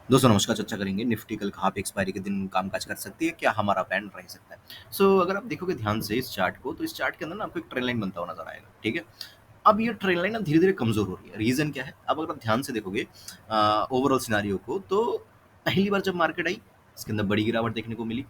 दोस्तों नमस्कार, चर्चा करेंगे निफ्टी कल कहाँ पे एक्सपायरी के दिन कामकाज कर सकती है, क्या हमारा प्लान रह सकता है। अगर आप देखोगे ध्यान से इस चार्ट को, तो इस चार्ट के अंदर ना आपको एक ट्रेंड लाइन बनता हुआ नजर आएगा, ठीक है। अब ये ट्रेंड लाइन ना धीरे धीरे कमजोर हो रही है, रीजन क्या है। अब अगर आप ध्यान से देखोगे ओवरऑल सिनारियो को, तो पहली बार जब मार्केट आई, इसके अंदर बड़ी गिरावट देखने को मिली।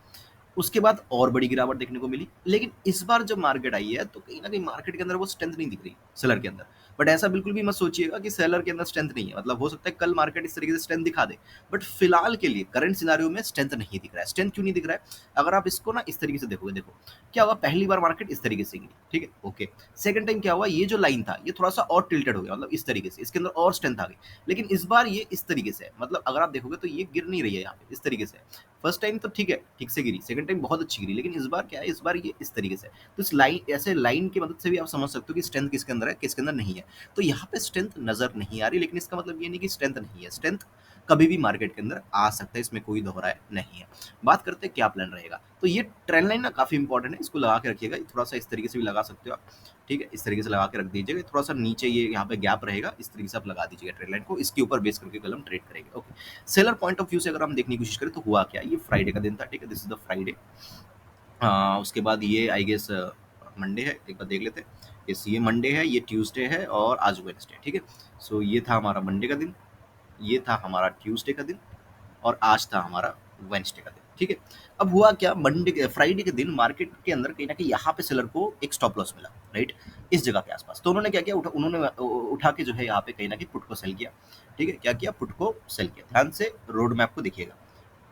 उसके बाद और बड़ी गिरावट देखने को मिली। लेकिन इस बार जब मार्केट आई है, तो कहीं न कहीं मार्केट के अंदर वो स्ट्रेंथ नहीं दिख रही, सेलर के अंदर। बट ऐसा बिल्कुल भी मत सोचिएगा कि सेलर के अंदर स्ट्रेंथ नहीं है। मतलब हो सकता है कल मार्केट इस तरीके से स्ट्रेंथ दिखा दे। बट फिलहाल के लिए करंट सिनेरियो में स्ट्रेंथ नहीं दिख रहा है। स्ट्रेंथ क्यों नहीं दिख रहा है? अगर आप इसको ना इस तरीके से देखोगे, देखो, क्या हुआ, पहली बार मार्केट इस तरीके से गिरी, ठीक है, ओके। सेकंड टाइम क्या हुआ, ये जो लाइन था, ये थोड़ा-सा और टिल्टेड हो गया, मतलब इस तरीके से, इसके अंदर और स्ट्रेंथ आ गई। लेकिन इस बार ये इस तरीके से है, मतलब अगर आप देखोगे तो ये गिर नहीं रही है यहाँ पे, इस तरीके से। फर्स्ट टाइम तो ठीक है, ठीक से गिरी, सेकंड टाइम बहुत अच्छी गिरी, लेकिन इस बार क्या है, इस बार ये इस तरीके से है। तो इस लाइन, ऐसे लाइन की मदद से भी आप समझ सकते हो कि स्ट्रेंथ किसके अंदर है, किसके अंदर नहीं है। तो यहाँ पे स्ट्रेंथ नजर नहीं आ रही, लेकिन इसका मतलब ये नहीं कि स्ट्रेंथ नहीं है। स्ट्रेंथ कभी भी मार्केट के अंदर आ सकता है, इसमें कोई दोहराए नहीं है। बात करते हैं क्या प्लान रहेगा। तो ये ट्रेंड लाइन ना काफी इंपॉर्टेंट है, इसको लगा के रखिएगा। थोड़ा सा इस तरीके से भी लगा सकते हो आप, ठीक है, इस तरीके से लगा के रख दीजिएगा। थोड़ा सा नीचे ये यहाँ पे गैप रहेगा, इस तरीके से आप लगा दीजिएगा ट्रेंड लाइन को। इसके ऊपर बेस करके कल हम ट्रेड करेंगे, okay. Seller point of view से अगर हम देखने की कोशिश करें, तो हुआ क्या, ये फ्राइडे का दिन था, ठीक है, दिस इज द फ्राइडे। उसके बाद ये आई गेस मंडे है, एक बार देख लेते हैं। यस, ये मंडे है, ये ट्यूसडे है, और आज वेडनेसडे, ठीक है। ये था हमारा मंडे का दिन, ये था हमारा ट्यूसडे का दिन, और आज था हमारा वेडनेसडे का दिन, ठीक है। अब हुआ क्या, मंडे के फ्राइडे के दिन मार्केट के अंदर कहीं ना कहीं यहाँ पे सेलर को एक स्टॉप लॉस मिला, राइट, इस जगह के आसपास। तो उन्होंने क्या किया, उन्होंने उठा के जो है यहाँ पे कहीं ना कहीं पुट को सेल किया, ठीक है। क्या किया, पुट को सेल किया। ध्यान से रोड मैप को देखिएगा,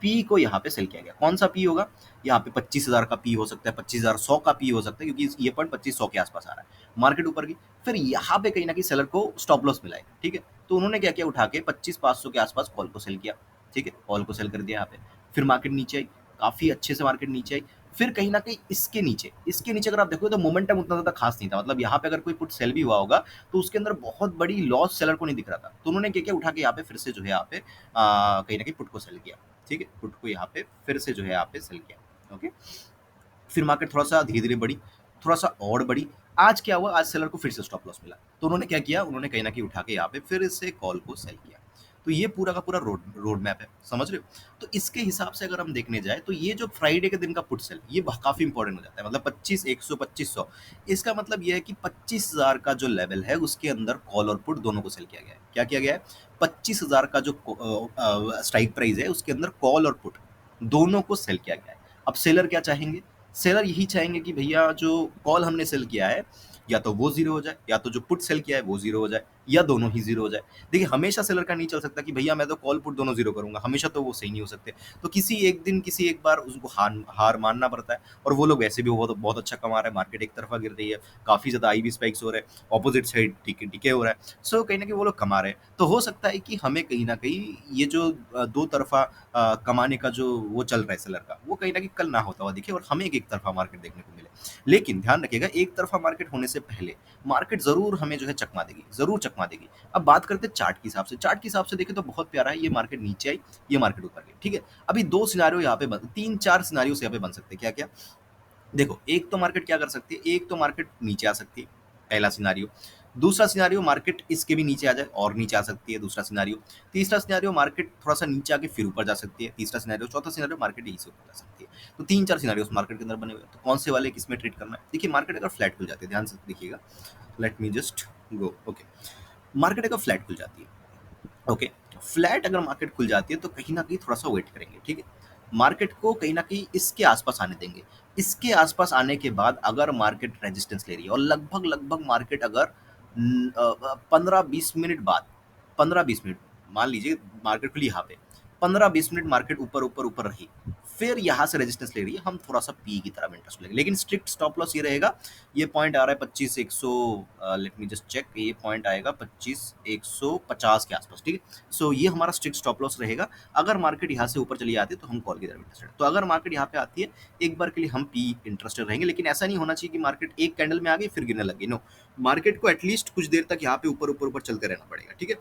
पी को यहाँ पे सेल किया गया। कौन सा पी होगा, यहाँ पे 25,000 का पी हो सकता है, 25,000 100 का पी हो सकता है, क्योंकि ये पॉइंट 2500 के आसपास आ रहा है। मार्केट ऊपर की, फिर यहाँ पे कहीं ना कहीं सेलर को स्टॉप लॉस मिला है, ठीक है। तो उन्होंने क्या किया, उठा के 25,500 के आसपास कॉल को सेल किया, ठीक है, कॉल को सेल कर दिया यहाँ पे। फिर मार्केट नीचे आई, काफी अच्छे से मार्केट नीचे आई। फिर कहीं ना कहीं इसके नीचे अगर आप देखो, तो मोमेंटम उतना ज्यादा खास नहीं था। मतलब यहाँ पे अगर कोई पुट सेल भी हुआ होगा, तो उसके अंदर बहुत बड़ी लॉस सेलर को नहीं दिख रहा था। तो उन्होंने क्या किया, उठा के यहाँ पे फिर से जो है यहाँ पे कहीं ना कहीं पुट को सेल किया, ठीक है। पुट को यहाँ पे फिर से जो है यहाँ पे सेल किया, ओके। फिर मार्केट थोड़ा सा धीरे धीरे बढ़ी, थोड़ा सा और बढ़ी। आज क्या हुआ, आज सेलर को फिर से स्टॉप लॉस मिला। तो उन्होंने क्या किया, उन्होंने कहीं ना कहीं उठा के यहाँ पे फिर से कॉल को सेल किया। तो ये पूरा का पूरा रोड मैप है, समझ रहे हो। तो इसके हिसाब से अगर हम देखने जाए, तो ये जो फ्राइडे के दिन का पुट सेल, ये काफी इंपॉर्टेंट हो जाता है। मतलब 25,100 2500, इसका मतलब ये है कि 25,000 का जो लेवल है, उसके अंदर कॉल और पुट दोनों को सेल किया गया है। क्या किया गया है, 25,000 का जो स्ट्राइक प्राइस है, उसके अंदर कॉल और पुट दोनों को सेल किया गया है। अब सेलर क्या चाहेंगे, सेलर यही चाहेंगे कि भैया जो कॉल हमने सेल किया है, या तो वो जीरो हो जाए, या तो जो पुट सेल किया है वो जीरो हो जाए, या दोनों ही जीरो हो जाए। देखिए, हमेशा सेलर का नहीं चल सकता कि भैया मैं तो कॉल पुट दोनों जीरो करूंगा, हमेशा तो वो सही नहीं हो सकते। तो किसी एक दिन, किसी एक बार उसको हार हार मानना पड़ता है। और वो लोग वैसे भी बहुत बहुत अच्छा कमा रहे हैं, मार्केट एक तरफा गिर रही है, काफी ज्यादा आईवी स्पाइक्स हो रहे हैं, ऑपोजिट साइड टिके हो रहा है। कहीं ना कहीं वो लोग कमा रहे हैं। तो हो सकता है कि हमें कहीं ना कहीं ये जो दो तरफा कमाने का जो वो चल रहा है सेलर का, वो कहीं ना कहीं कल ना होता हुआ दिखे, और हमें एक तरफा मार्केट देखने को मिले। लेकिन ध्यान रखिएगा, एक तरफा मार्केट होने से पहले मार्केट जरूर हमें जो है चकमा देगी, जरूर चकमा देगी। अब बात करते हैं चार्ट के हिसाब से। चार्ट के हिसाब से देखें तो बहुत प्यारा है, ये मार्केट नीचे आई, ये मार्केट ऊपर गई, ठीक है। अभी दो सिनारियो यहाँ पे तीन चार सिनारियो यहाँ पे बन सकते हैं। क्या क्या, देखो, एक तो मार्केट क्या कर सकती है, एक तो मार्केट नीचे आ सकती है, पहला सिनारियो। दूसरा सिनारियो, मार्केट इसके भी नीचे आ जाए और नीचे आ सकती है, दूसरा सिनारियो। तीसरा सिनारियो, मार्केट थोड़ा सा नीचे आके फिर ऊपर जा सकती है, तीसरा सिनारियो। चौथा सिनारियो, मार्केट यहीं से ऊपर जा सकती है। तो तीन चार सिनारियो मार्केट के अंदर बने हुए हैं। तो कौन से वाले किसमें ट्रेड करना है, देखिए। मार्केट अगर फ्लैट खुल जाती है, ध्यान से देखिएगा, late me just go, okay. Market अगर फ्लैट खुल जाती है, ओके, फ्लैट अगर मार्केट खुल जाती है, तो कहीं ना कहीं थोड़ा सा वेट करेंगे, ठीक है। मार्केट को कहीं ना कहीं इसके आसपास आने देंगे। इसके आसपास आने के बाद अगर मार्केट रेजिस्टेंस ले रही है, और लगभग लगभग मार्केट अगर 15-20 मिनट बाद, 15-20 मिनट, मान लीजिए मार्केट खुली यहाँ पे, 15-20 मिनट मार्केट ऊपर ऊपर ऊपर रही, फिर यहाँ से रेजिस्टेंस ले रही है, हम थोड़ा सा पी की तरफ इंटरेस्ट लेंगे। लेकिन स्ट्रिक्ट स्टॉप लॉस ये रहेगा, ये पॉइंट आ रहा है 25,100, लेट मी जस्ट चेक, ये पॉइंट आएगा 25,150 के आसपास, ठीक है। ये हमारा स्ट्रिक्ट स्टॉप लॉस रहेगा। अगर मार्केट यहाँ से ऊपर चली जाती है, तो हम कॉल की तरफ इंटरेस्टेड। तो अगर मार्केट यहाँ पे आती है, एक बार के लिए हम पी इंटरेस्टेड रहेंगे। लेकिन ऐसा नहीं होना चाहिए कि मार्केट एक कैंडल में आ गई फिर गिरने लगी, नो। मार्केट को एटलीस्ट कुछ देर तक यहाँ पे ऊपर ऊपर ऊपर चलते रहना पड़ेगा, ठीक है।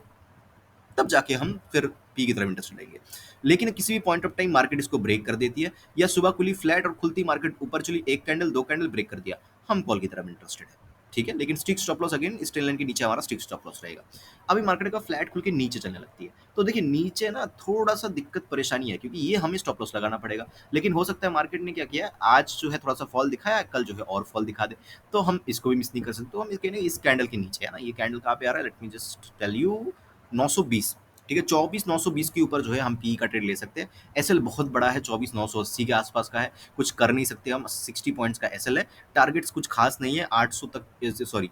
तब जाके हम फिर पी की तरफ इंटरेस्ट लेंगे। लेकिन किसी भी पॉइंट ऑफ टाइम मार्केट इसको ब्रेक कर देती है, या सुबह खुली फ्लैट और खुलती मार्केट ऊपर चली, एक कैंडल दो कैंडल ब्रेक कर दिया, हम कॉल की तरफ इंटरेस्टेड है, ठीक है, लेकिन स्टिक स्टॉप लॉस अगेन इस ट्रेन लाइन के नीचे हमारा स्टिक स्टॉप लॉस रहेगा। अभी मार्केट का फ्लैट खुल के नीचे चलने लगती है, तो देखिए नीचे ना थोड़ा-सा दिक्कत परेशानी है, क्योंकि ये हमें स्टॉप लॉस लगाना पड़ेगा। लेकिन हो सकता है मार्केट ने क्या किया है, आज जो है थोड़ा-सा फॉल दिखाया है, कल जो है और फॉल दिखा दे, तो हम इसको भी मिस नहीं कर सकते। तो हम ये कह रहे हैं इस कैंडल के नीचे है ना, ये कैंडल कहाँ पे आ रहा है, let me just tell you, 920, ठीक है, 24,920 के ऊपर जो है हम पीई का ट्रेड ले सकते हैं। एसएल बहुत बड़ा है, 24,980 के आसपास का है, कुछ कर नहीं सकते हम, 60 पॉइंट्स का एसएल है। टारगेट्स कुछ खास नहीं है, 800 तक, सॉरी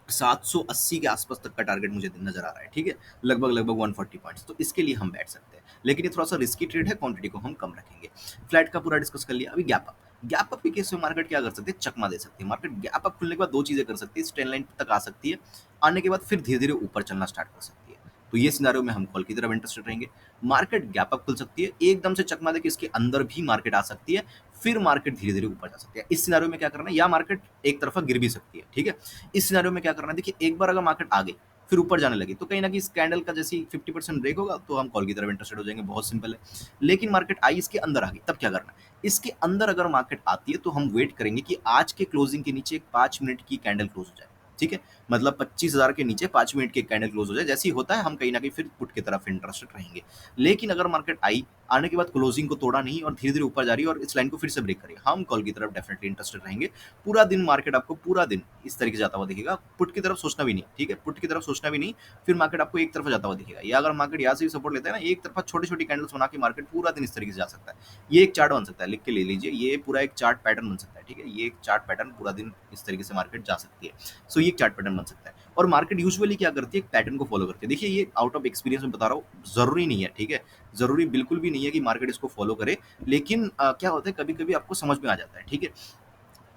780 के आसपास तक का टारगेट मुझे नजर आ रहा है, ठीक है, लगभग 140 पॉइंट्स, तो इसके लिए हम बैठ सकते हैं। लेकिन ये थोड़ा सा रिस्की ट्रेड है, क्वांटिटी को हम कम रखेंगे। फ्लैट का पूरा डिस्कस कर लिया। अभी गैप अप के केस में मार्केट क्या कर सकती है, चकमा दे सकती है। मार्केट गैप अप खुलने के बाद दो चीजें कर सकती है, इस ट्रेंड लाइन तक आ सकती है, आने के बाद फिर धीरे धीरे ऊपर चलना स्टार्ट कर सकती है। तो ये सिनारियो में हम कॉल की तरफ इंटरेस्टेड रहेंगे। मार्केट गैप अप खुल सकती है, एकदम से चकमा दे के इसके अंदर भी मार्केट आ सकती है, फिर मार्केट धीरे धीरे ऊपर जा सकती है। इस सिनारियो में क्या करना है, या मार्केट एक तरफा गिर भी सकती है, ठीक है। इस सिनेरियो में क्या करना है, देखिए एक बार अगर मार्केट आ गई फिर ऊपर जाने लगी, तो कहीं ना कहीं इस कैंडल का जैसे 50% ब्रेक होगा तो हम कॉल की तरफ इंटरेस्टेड हो जाएंगे, बहुत सिंपल है। लेकिन मार्केट आई इसके अंदर आ गई, तब क्या करना है, इसके अंदर अगर मार्केट आती है तो हम वेट करेंगे कि आज के क्लोजिंग के नीचे एक 5 मिनट की कैंडल क्लोज हो जाए, ठीक है, मतलब 25,000 के नीचे 5 मिनट की कैंडल क्लोज हो जाए। जैसे ही होता है हम कहीं ना कहीं फिर पुट की तरफ इंटरेस्टेड रहेंगे। लेकिन अगर मार्केट आई, आने के बाद क्लोजिंग को तोड़ा नहीं और धीरे धीरे ऊपर जा रही है और इस लाइन को फिर से ब्रेक करेगी, हम कॉल की तरफ डेफिनेटली इंटरेस्टेड रहेंगे। पूरा दिन मार्केट आपको पूरा दिन इस तरीके से जाता हुआ दिखेगा, पुट की तरफ सोचना भी नहीं, ठीक है, पुट की तरफ सोचना भी नहीं, फिर मार्केट आपको एक तरफ जाता हुआ दिखेगा। या अगर मार्केट यहाँ से भी सपोर्ट लेता है ना, एक तरफा छोटी छोटी कैंडल्स बना के मार्केट पूरा दिन इस तरीके से जा सकता है। ये एक चार्ट बन सकता है, लिख के ले लीजिए, ये पूरा एक चार्ट पैटर्न बन सकता है, ठीक है, ये एक चार्ट पैटर्न पूरा दिन इस तरीके से मार्केट जा सकती है। सो ये एक चार्ट पैटर्न बन सकता है। और मार्केट यूजुअली क्या करती है, एक पैटर्न को फॉलो करती है। देखिए ये आउट ऑफ एक्सपीरियंस में बता रहा हूँ, जरूरी नहीं है, ठीक है, जरूरी बिल्कुल भी नहीं है कि मार्केट इसको फॉलो करे। लेकिन क्या होता है, कभी कभी आपको समझ में आ जाता है, ठीक है।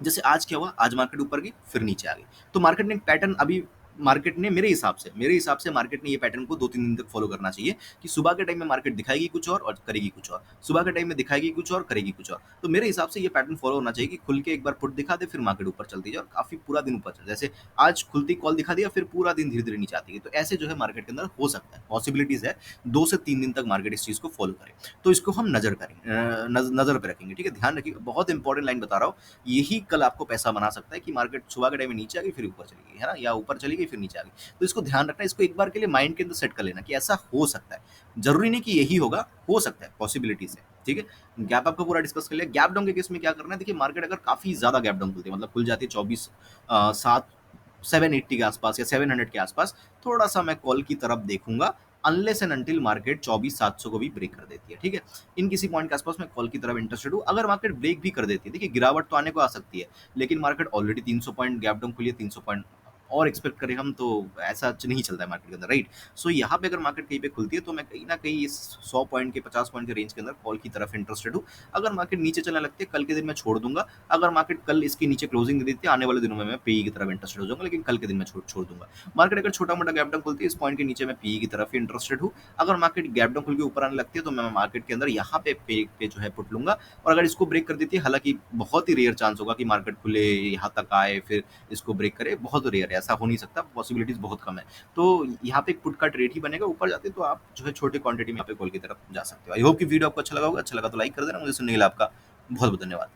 जैसे आज क्या हुआ, आज मार्केट ऊपर गई फिर नीचे आ गई, तो मार्केट ने एक पैटर्न अभी, मार्केट ने मेरे हिसाब से मार्केट ने ये पैटर्न को 2-3 दिन तक फॉलो करना चाहिए कि सुबह के टाइम में मार्केट दिखाएगी कुछ और करेगी कुछ और, सुबह के टाइम में दिखाएगी कुछ और करेगी कुछ और। तो मेरे हिसाब से ये पैटर्न फॉलो होना चाहिए कि खुल के एक बार पुट दिखा दे, फिर मार्केट ऊपर चलती जाए और काफी पूरा दिन ऊपर चल, जैसे आज खुलती कॉल दिखा दिया फिर पूरा दिन धीरे धीरे नीचे आती है। तो ऐसे जो है मार्केट के अंदर हो सकता है, पॉसिबिलिटीज है 2 से 3 दिन तक मार्केट इस चीज को फॉलो करे। तो इसको हम नजर करेंगे, नजर पे रखेंगे, ठीक है, ध्यान रखिएगा, बहुत इंपॉर्टेंट लाइन बता रहा हूँ। यही कल आपको पैसा बना सकता है कि मार्केट सुबह के टाइम में नीचे आ गई फिर ऊपर चली गई, है ना, या ऊपर चली गई फिर नीचे आ गई। तो इसको ध्यान रखना, इसको एक बार के लिए माइंड के अंदर सेट कर लेना कि ऐसा हो सकता है, जरूरी नहीं कि यही होगा, हो सकता है, पॉसिबिलिटीज है, ठीक है। गैप अप का पूरा डिस्कस कर लिया। गैप डाउन के केस में क्या करना है, देखिए मार्केट अगर काफी ज्यादा गैप डाउन खुलती है, मतलब खुल जाती है 24 7 780 के आसपास या 700 के आसपास, थोड़ा सा मैं कॉल की तरफ देखूंगा, अनलेस एंड अनटिल मार्केट 24,700 को भी ब्रेक कर देती है, ठीक है। इन किसी पॉइंट के आसपास मैं कॉल की तरफ इंटरेस्टेड हूँ। अगर मार्केट ब्रेक भी कर देती है, देखिए गिरावट तो आने को आ सकती है, लेकिन market already 300 point gap down खुली है, 300 पॉइंट और एक्सपेक्ट करें हम, तो ऐसा नहीं चलता है मार्केट के अंदर, राइट। सो यहाँ पे अगर मार्केट कहीं पे खुलती है तो मैं कहीं ना कहीं इस 100 पॉइंट के 50 पॉइंट के रेंज के अंदर कॉल की तरफ इंटरेस्टेड हूँ। अगर मार्केट नीचे चलने लगती है कल के दिन मैं छोड़ दूंगा। अगर मार्केट कल इसके नीचे क्लोजिंग दे देती है, आने वाले दिनों में मैं पीई की तरफ इंटरेस्टेड हो जाऊंगा, लेकिन कल के दिन मैं छोड़ दूंगा। मार्केट अगर छोटा मोटा गैप डाउन खुलती है इस पॉइंट के नीचे, मैं पीई की तरफ इंटरेस्टेड हूँ। अगर मार्केट गैप डाउन खुल के ऊपर आने लगती है तो मैं मार्केट के अंदर यहाँ पे जो है पुट लूंगा। और अगर इसको ब्रेक कर देती है, हालांकि बहुत ही रेयर चांस होगा कि मार्केट खुले यहाँ तक आए फिर इसको ब्रेक करे, बहुत रेयर है, ऐसा हो नहीं सकता, पॉसिबिलिटीज बहुत कम है। तो यहाँ पे एक पुट का ट्रेड ही बनेगा, ऊपर जाते तो आप जो है छोटे क्वांटिटी में यहाँ पे कॉल की तरफ जा सकते हो। आई होप कि वीडियो आपको अच्छा लगा होगा, अच्छा लगा तो लाइक कर देना। मुझे सुनने के लिए आपका बहुत बहुत धन्यवाद।